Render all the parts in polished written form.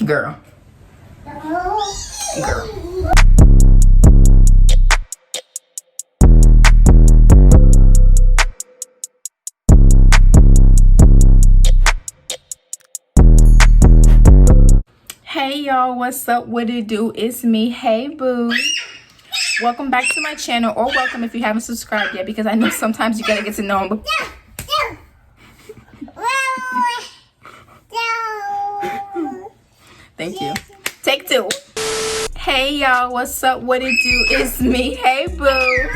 Girl. Hey y'all, what's up? What it do? It's me. Hey boo. Welcome back to my channel, or welcome if you haven't subscribed yet, because I know sometimes you gotta get to know them. Thank you. Take two. Hey y'all, what's up? What it do? It's me. Hey boo.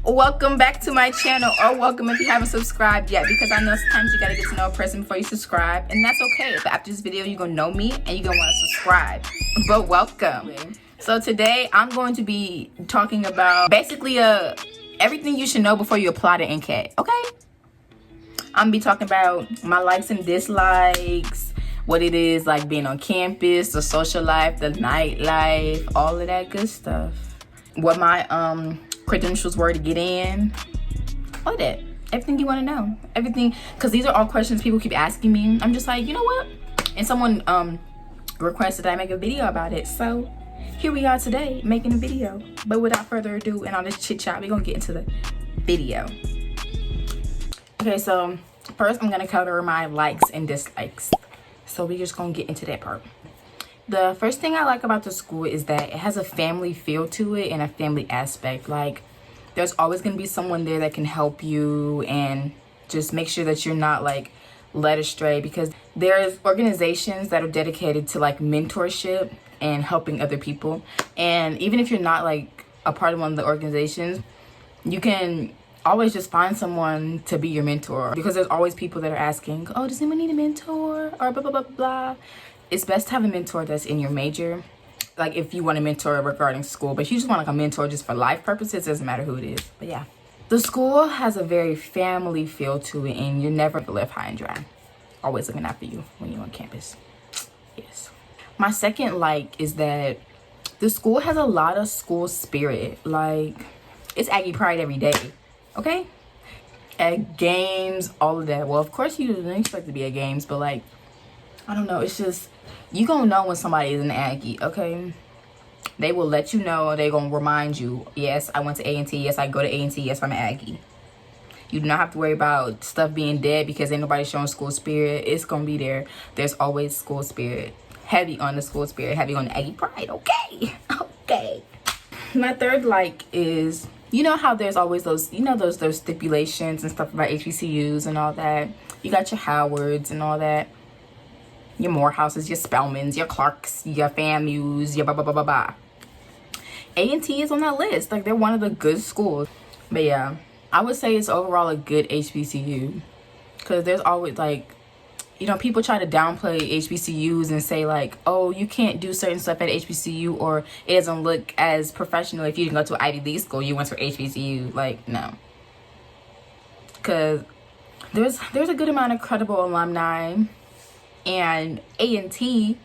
Welcome back to my channel, or welcome if you haven't subscribed yet, because I know sometimes you gotta get to know a person before you subscribe, and that's okay. But after this video, you're gonna know me and you're gonna want to subscribe. But welcome. So today I'm going to be talking about basically everything you should know before you apply to Ncat. Okay, I'm gonna be talking about my likes and dislikes, what it is like being on campus, the social life, the nightlife, all of that good stuff, what my credentials were to get in, all that, everything you want to know, everything, because these are all questions people keep asking me. I'm just like, you know what, and someone requested that I make a video about it, so here we are today making a video. But without further ado and all this chit chat, we're gonna get into the video. Okay, so first I'm gonna cover my likes and dislikes, so we're just gonna get into that part. The first thing I like about the school is that it has a family feel to it and a family aspect. Like, there's always going to be someone there that can help you and just make sure that you're not like led astray, because there's organizations that are dedicated to like mentorship and helping other people. And even if you're not like a part of one of the organizations, you can always just find someone to be your mentor, because there's always people that are asking, oh, does anyone need a mentor, or blah blah blah blah. It's best to have a mentor that's in your major, like if you want a mentor regarding school. But if you just want like a mentor just for life purposes, it doesn't matter who it is. But yeah, the school has a very family feel to it, and you're never left high and dry. Always looking out for you when you're on campus. Yes. My second like is that the school has a lot of school spirit. Like, it's Aggie Pride every day, okay? At games, all of that. Well, of course you didn't expect to be at games, but like, I don't know, it's just, you gonna know when somebody is an Aggie, okay? They will let you know. They gonna remind you, yes, I went to A&T, yes, I go to A&T, yes, I'm an Aggie. You do not have to worry about stuff being dead because ain't nobody showing school spirit. It's gonna be there. There's always school spirit. Heavy on the school spirit, heavy on the Aggie Pride, okay? Okay. My third like is, you know how there's always those, you know, those stipulations and stuff about HBCUs and all that. You got your Howards and all that, your Morehouses, your Spelmans, your Clarks, your FAMUs, your blah blah blah blah blah. A&T is on that list. Like, they're one of the good schools. But yeah, I would say it's overall a good HBCU, because there's always like, you know, people try to downplay HBCUs and say like, oh, you can't do certain stuff at HBCU, or it doesn't look as professional if you didn't go to an Ivy League school, you went to HBCU. Like, no, because there's a good amount of credible alumni. And A&T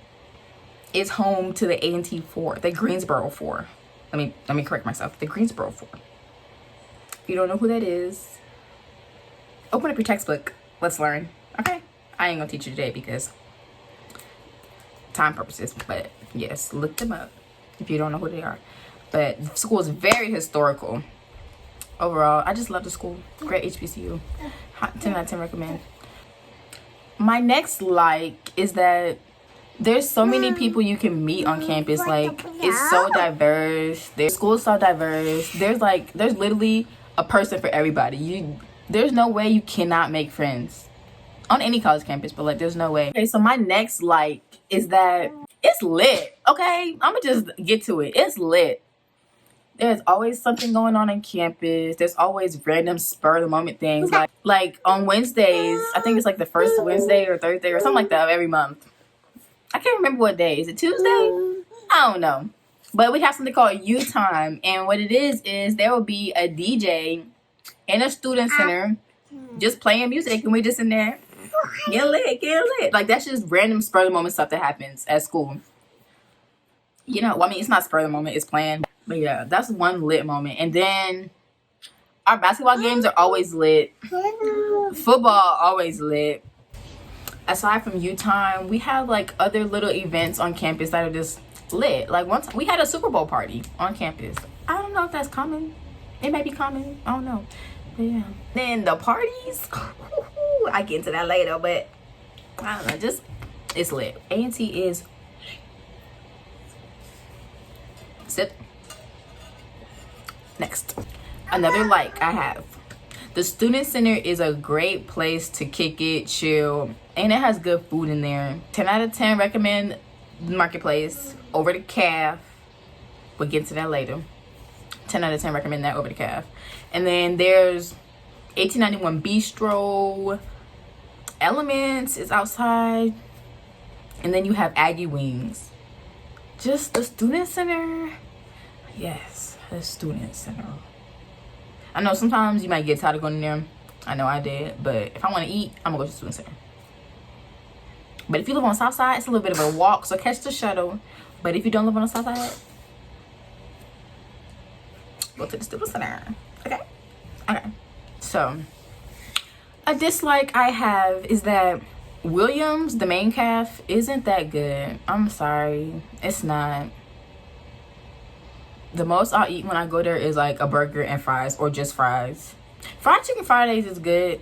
is home to the A&T 4, the Greensboro 4. Let me correct myself. The Greensboro 4. If you don't know who that is, open up your textbook. Let's learn. Okay? I ain't gonna teach you today because time purposes. But yes, look them up if you don't know who they are. But the school is very historical. Overall, I just love the school. Great HBCU. 10 out of 10 recommend. My next like is that there's so many people you can meet on campus. Like, it's so diverse. Their school is so diverse. There's literally a person for everybody. There's no way you cannot make friends on any college campus, but like, there's no way. Okay, so my next like is that it's lit. Okay, I'm gonna just get to it. It's lit. There's always something going on campus. There's always random spur of the moment things. Like on Wednesdays, I think it's like the first Wednesday or Thursday or something like that of every month. I can't remember what day. Is it Tuesday? I don't know. But we have something called U Time. And what it is there will be a DJ in a student center just playing music, and we just in there get lit. Like, that's just random spur of the moment stuff that happens at school. You know, well, I mean, it's not spur of the moment, it's planned. But yeah, that's one lit moment. And then our basketball games are always lit. Football always lit. aside from U Time, we have like other little events on campus that are just lit. Like once we had a Super Bowl party on campus. I don't know if that's common. It may be common. I don't know. But yeah. Then the parties. I get into that later, but I don't know. Just it's lit. A&T is sit. Next, another like I have. The Student Center is a great place to kick it, chill, and it has good food in there. 10 out of 10 recommend Marketplace over the Calf. We'll get to that later. 10 out of 10 recommend that over the Calf. And then there's 1891 Bistro. Elements is outside. And then you have Aggie Wings. Just the Student Center. Yes, the Student Center. I know sometimes you might get tired of going in there. I know I did. But if I want to eat, I'm going to go to the Student Center. But if you live on the South Side, it's a little bit of a walk. So catch the shuttle. But if you don't live on the South Side, go to the Student Center. Okay? Okay. So, a dislike I have is that Williams, the main calf, isn't that good. I'm sorry. It's not. The most I'll eat when I go there is like a burger and fries, or just fries. Fried chicken Fridays is good.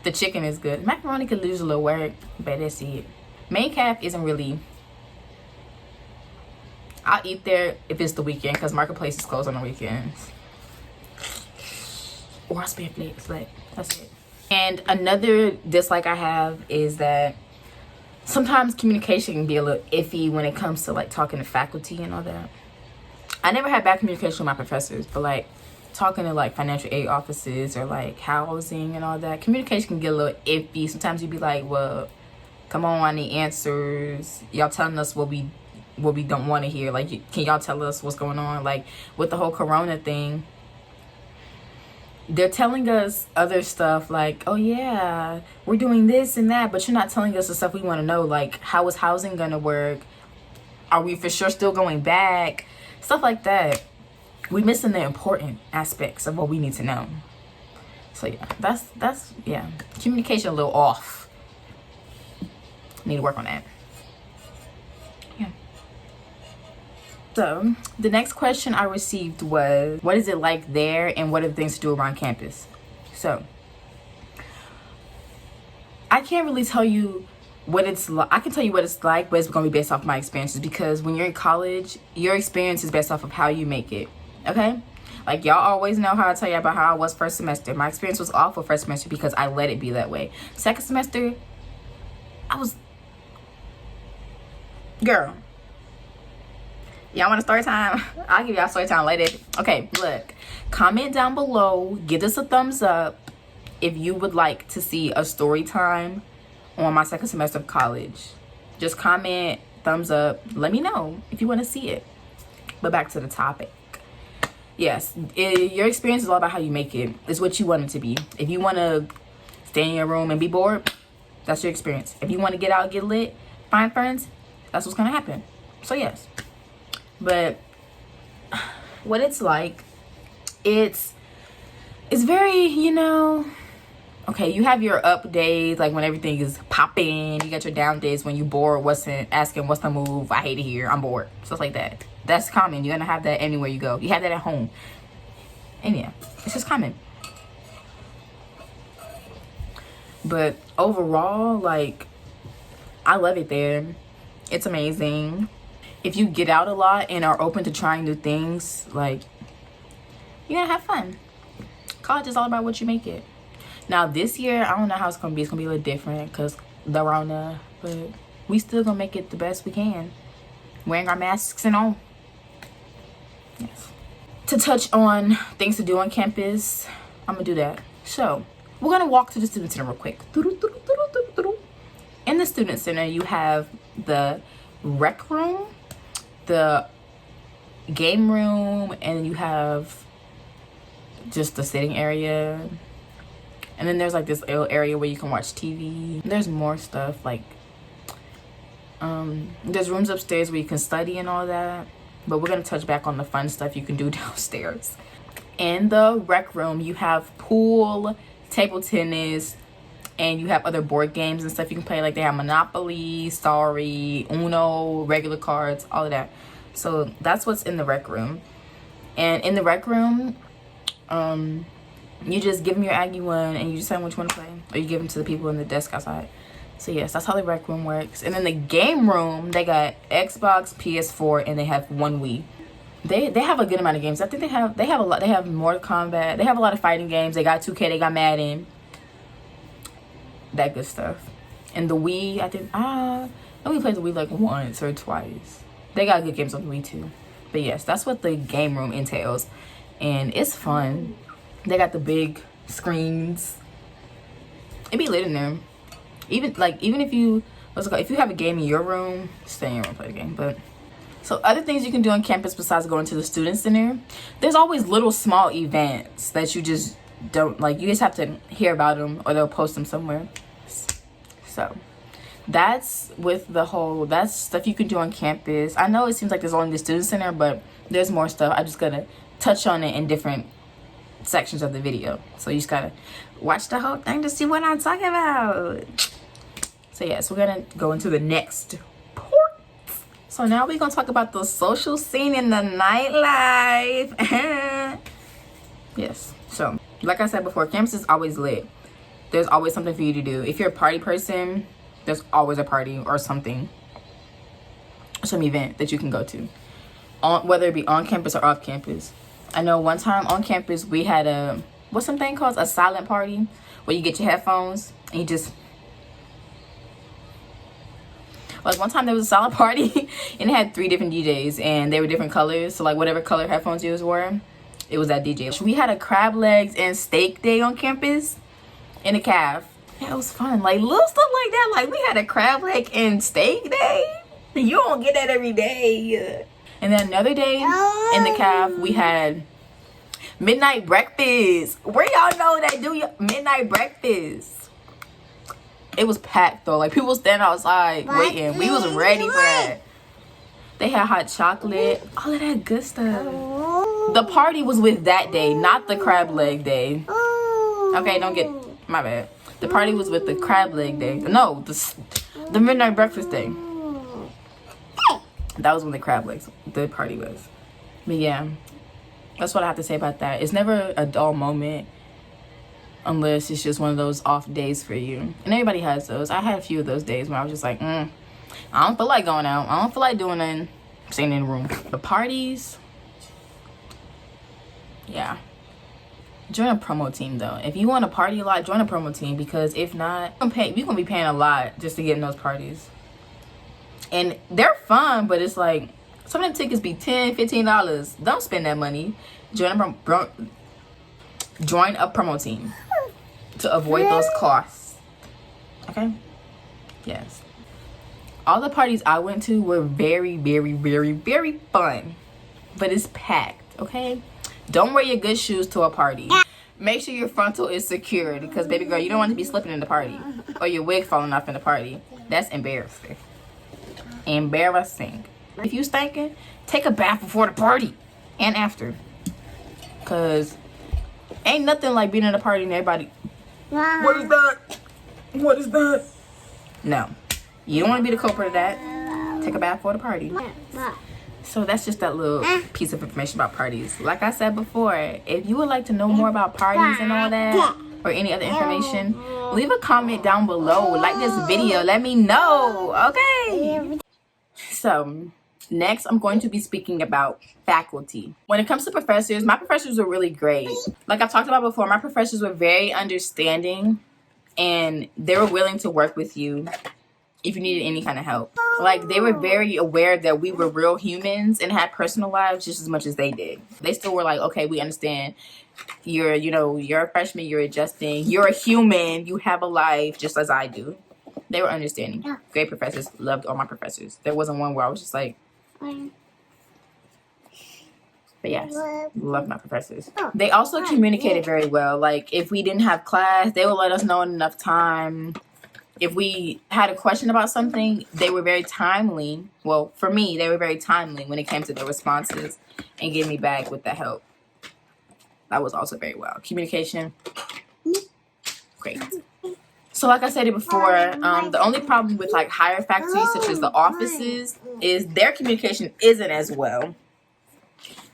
The chicken is good. Macaroni could lose a little work, but that's it. Main calf isn't really. I'll eat there if it's the weekend, because Marketplace is closed on the weekends. Or I'll spare flakes, but that's it. And another dislike I have is that sometimes communication can be a little iffy when it comes to like talking to faculty and all that. I never had bad communication with my professors, but like talking to like financial aid offices or like housing and all that, communication can get a little iffy. Sometimes you'd be like, well, come on, I need answers. Y'all telling us what we don't want to hear. Like, can y'all tell us what's going on? Like with the whole corona thing, they're telling us other stuff like, oh yeah, we're doing this and that, but you're not telling us the stuff we want to know, like how is housing gonna work? Are we for sure still going back? Stuff like that. We missing the important aspects of what we need to know. So yeah, that's yeah, communication a little off. Need to work on that. Yeah. So the next question I received was, what is it like there and what are the things to do around campus? So I can't really tell you what it's like. I can tell you what it's like, but it's going to be based off my experiences, because when you're in college, your experience is based off of how you make it. Okay? Like, y'all always know how I tell you about how I was first semester. My experience was awful first semester because I let it be that way. Second semester, I was... Girl. Y'all want a story time? I'll give y'all story time later. Okay, look. Comment down below. Give us a thumbs up if you would like to see a story time on my second semester of college. Just comment, thumbs up. Let me know if you want to see it. But back to the topic. Yes, your experience is all about how you make it. It's what you want it to be. If you want to stay in your room and be bored, that's your experience. If you want to get out, get lit, find friends, that's what's going to happen. So yes. But what it's like, it's very, you know, okay, you have your up days, like when everything is popping. You got your down days when you bored, asking what's the move, I hate it here, I'm bored, stuff like that. That's common. You're gonna have that anywhere you go. You have that at home. And yeah, it's just common. But overall, like, I love it there. It's amazing. If you get out a lot and are open to trying new things, like, you're gonna have fun. College is all about what you make it. Now this year, I don't know how it's gonna be. It's gonna be a little different because the Rona, but we still gonna make it the best we can, wearing our masks and all. Yes. To touch on things to do on campus, I'm gonna do that. So we're gonna walk to the student center real quick. In the student center, you have the rec room, the game room, and you have just the sitting area. And then there's like this little area where you can watch TV. There's more stuff like there's rooms upstairs where you can study and all that. But we're gonna touch back on the fun stuff you can do downstairs. In the rec room, you have pool, table tennis, and you have other board games and stuff you can play. Like they have Monopoly, Sorry, Uno, regular cards, all of that. So that's what's in the rec room. And in the rec room, you just give them your Aggie one and you decide which one to play, or you give them to the people in the desk outside. So yes, that's how the rec room works. And then the game room, they got Xbox, PS4, and they have one Wii. They have a good amount of games. I think they have a lot. They have Mortal Kombat. They have a lot of fighting games. They got 2K. They got Madden. That good stuff. And the Wii, I think I only played the Wii like once or twice. They got good games on the Wii too. But yes, that's what the game room entails, and it's fun. They got the big screens. It be lit in there. Even if you have a game in your room, stay in your room, play the game. But so other things you can do on campus besides going to the student center, there's always little small events that you just don't like. You just have to hear about them, or they'll post them somewhere. So that's that's stuff you can do on campus. I know it seems like there's only the student center, but there's more stuff. I'm just gonna touch on it in different sections of the video, so you just gotta watch the whole thing to see what I'm talking about. So yes, we're gonna go into the next part. So now we're gonna talk about the social scene in the nightlife. Yes, so like I said before, campus is always lit. There's always something for you to do. If you're a party person, there's always a party or something, some event that you can go to, whether it be on campus or off campus. I know one time on campus we had what's something called a silent party, where you get your headphones and you just, like one time there was a silent party and it had 3 different DJs and they were different colors. So like whatever color headphones you wore, it was that DJ. We had a crab legs and steak day on campus in a caf. Yeah, it was fun. Like little stuff like that. Like we had a crab leg and steak day. You don't get that every day. And then another day in the caf, we had midnight breakfast. Where y'all know that do your midnight breakfast? It was packed though. Like people standing outside waiting. We was ready for that. They had hot chocolate, all of that good stuff. The party was with that day, not the crab leg day. Okay, don't get my bad. The party was with the crab leg day. No, the midnight breakfast day. That was when the party was. But yeah, that's what I have to say about that. It's never a dull moment unless it's just one of those off days for you. And everybody has those. I had a few of those days where I was just like, I don't feel like going out. I don't feel like doing nothing. Staying in the room. The parties, yeah. Join a promo team though. If you want to party a lot, join a promo team, because if not, you're gonna be paying a lot just to get in those parties. And they're fun, but it's like some of them tickets be $10, $15. Don't spend that money. Join a promo team to avoid those costs. Okay? Yes. All the parties I went to were very, very, very, very fun. But it's packed, okay? Don't wear your good shoes to a party. Make sure your frontal is secured, because baby girl, you don't want to be slipping in the party or your wig falling off in the party. That's embarrassing. Embarrassing. If you stinking, take a bath before the party and after, because ain't nothing like being in a party and everybody, what is that? No, you don't want to be the culprit of that. Take a bath before the party. So that's just that little piece of information about parties. Like I said before, if you would like to know more about parties and all that, or any other information, leave a comment down below. Like this video, let me know. Okay. So next, I'm going to be speaking about faculty. When it comes to professors, my professors were really great. Like I've talked about before, my professors were very understanding, and they were willing to work with you if you needed any kind of help. Like they were very aware that we were real humans and had personal lives just as much as they did. They still were like, okay, we understand you're a freshman, you're adjusting, you're a human, you have a life just as I do. They were understanding. Great professors. Loved all my professors. There wasn't one where I was just like, but yes, love my professors. They also communicated very well. Like if we didn't have class, they would let us know in enough time. If we had a question about something, they were very timely. Well, for me, they were very timely when it came to their responses and gave me back with the help. That was also very well. Communication, great. So like I said it before, the only problem with like higher faculties such as the offices is their communication isn't as well.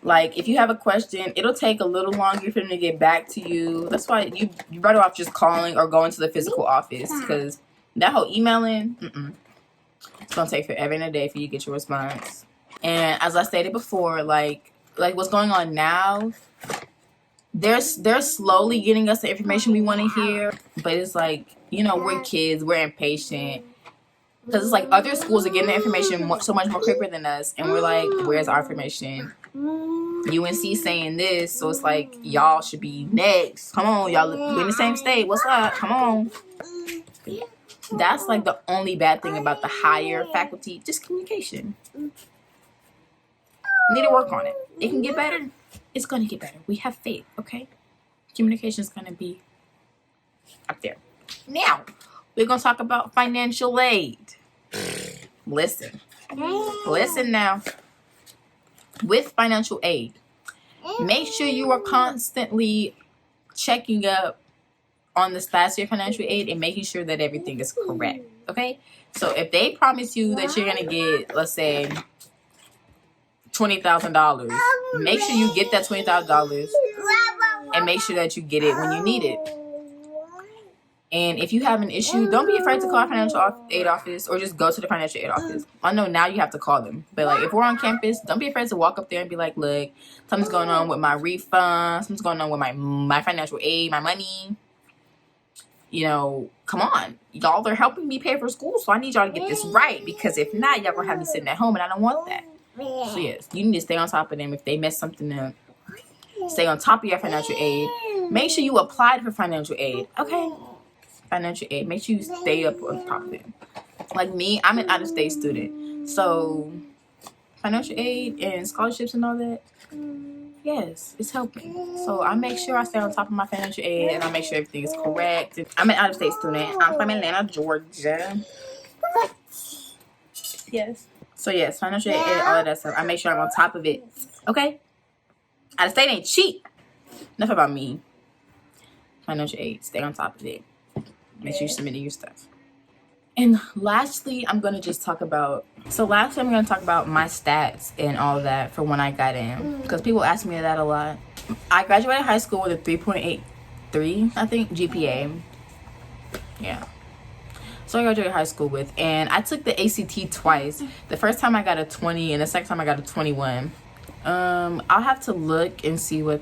Like if you have a question, it'll take a little longer for them to get back to you. That's why you better off just calling or going to the physical office, because that whole emailing, it's gonna take forever and a day for you to get your response. And as I stated before, like what's going on now, they're slowly getting us the information we want to hear, but it's like, you know, we're kids, we're impatient, because it's like other schools are getting the information so much more quicker than us, and we're like, where's our information? UNC saying this, so it's like y'all should be next. Come on, y'all, we're in the same state. What's up? Come on. That's like the only bad thing about the higher faculty, just communication. Need to work on it. It can get better. It's gonna get better. We have faith, okay? Communication is gonna be up there. Now, we're gonna talk about financial aid. Listen now. With financial aid, make sure you are constantly checking up on the status of your financial aid and making sure that everything is correct, okay? So if they promise you that you're gonna get, let's say, $20,000, make sure you get that $20,000 and make sure that you get it when you need it. And if you have an issue, don't be afraid to call a financial aid office or just go to the financial aid office. I know now you have to call them, but like if we're on campus, don't be afraid to walk up there and be like, look, something's going on with my refund, something's going on with my financial aid, my money. You know, come on, y'all are helping me pay for school, so I need y'all to get this right, because if not, y'all gonna have me sitting at home, and I don't want that. So yes, you need to stay on top of them. If they mess something up, stay on top of your financial aid. Make sure you applied for financial aid, okay? Financial aid, make sure you stay up on top of it. Like me, I'm an out-of-state student, so financial aid and scholarships and all that, yes, it's helping. So I make sure I stay on top of my financial aid, and I make sure everything is correct. I'm an out-of-state student. I'm from Atlanta, Georgia. Yes. So yes, financial aid, all of that stuff. I make sure I'm on top of it. Okay? Out-of-state ain't cheap. Enough about me. Financial aid, stay on top of it. Make sure you submit your stuff. And lastly, I'm going to just talk about, I'm going to talk about my stats and all of that for when I got in, because people ask me that a lot. I graduated high school with a 3.83, I think, GPA. Yeah. So I graduated high school with, and I took the ACT twice. The first time I got a 20, and the second time I got a 21. I'll have to look and see what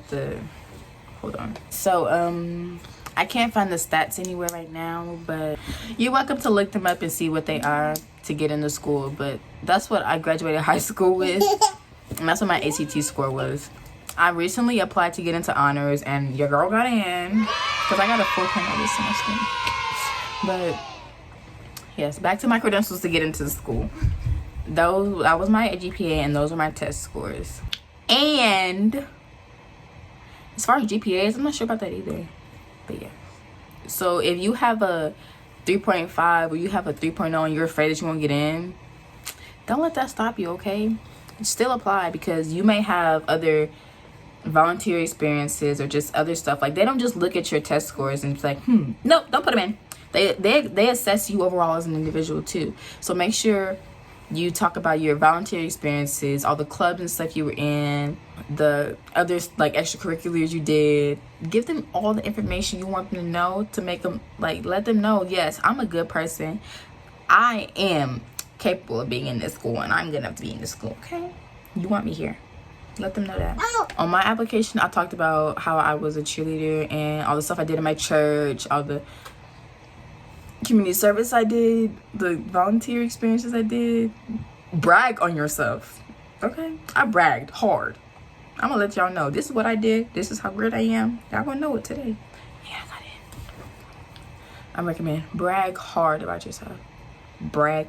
hold on. So, I can't find the stats anywhere right now, but you're welcome to look them up and see what they are to get into school. But that's what I graduated high school with, and that's what my ACT score was. I recently applied to get into honors, and your girl got in because I got a 4.0 this semester. But yes, back to my credentials to get into the school. That was my GPA, and those are my test scores. And as far as GPAs, I'm not sure about that either. But yeah, so if you have a 3.5 or you have a 3.0 and you're afraid that you won't get in, don't let that stop you, okay? Still apply, because you may have other volunteer experiences or just other stuff. Like, they don't just look at your test scores and it's like, no, don't put them in. They assess you overall as an individual too. So make sure you talk about your volunteer experiences, all the clubs and stuff you were in, the other like extracurriculars you did. Give them all the information you want them to know, to make them, like, let them know, yes, I'm a good person. I am capable of being in this school, and I'm good enough to be in this school, okay? You want me here. Let them know that. On my application, I talked about how I was a cheerleader and all the stuff I did in my church, all the community service I did, the volunteer experiences I did. Brag on yourself, okay? I bragged hard. I'm gonna let y'all know, this is what I did, this is how great I am. Y'all gonna know it today. Yeah, I got it. I recommend brag hard about yourself. Brag.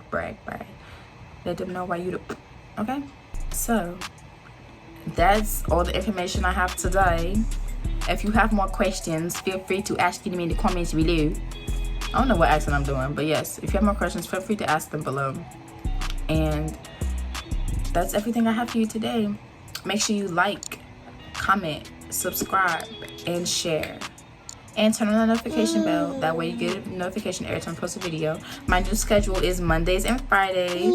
Let them know why you okay? So that's all the information I have today. If you have more questions, feel free to ask them in the comments below. I don't know what accent I'm doing, but yes, if you have more questions, feel free to ask them below. And that's everything I have for you today. Make sure you like, comment, subscribe, and share. and turn on the notification bell. That way you get a notification every time I post a video. My new schedule is Mondays and Fridays.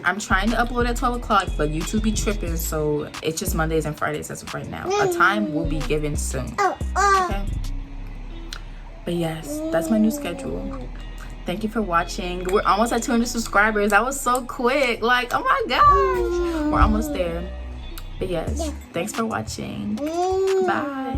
I'm trying to upload at 12 o'clock, but YouTube be tripping, so it's just Mondays and Fridays as of right now. A time will be given soon. Okay? But yes, that's my new schedule. Thank you for watching. We're almost at 200 subscribers. That was so quick. Like, oh my gosh. We're almost there. But yes, thanks for watching. Bye.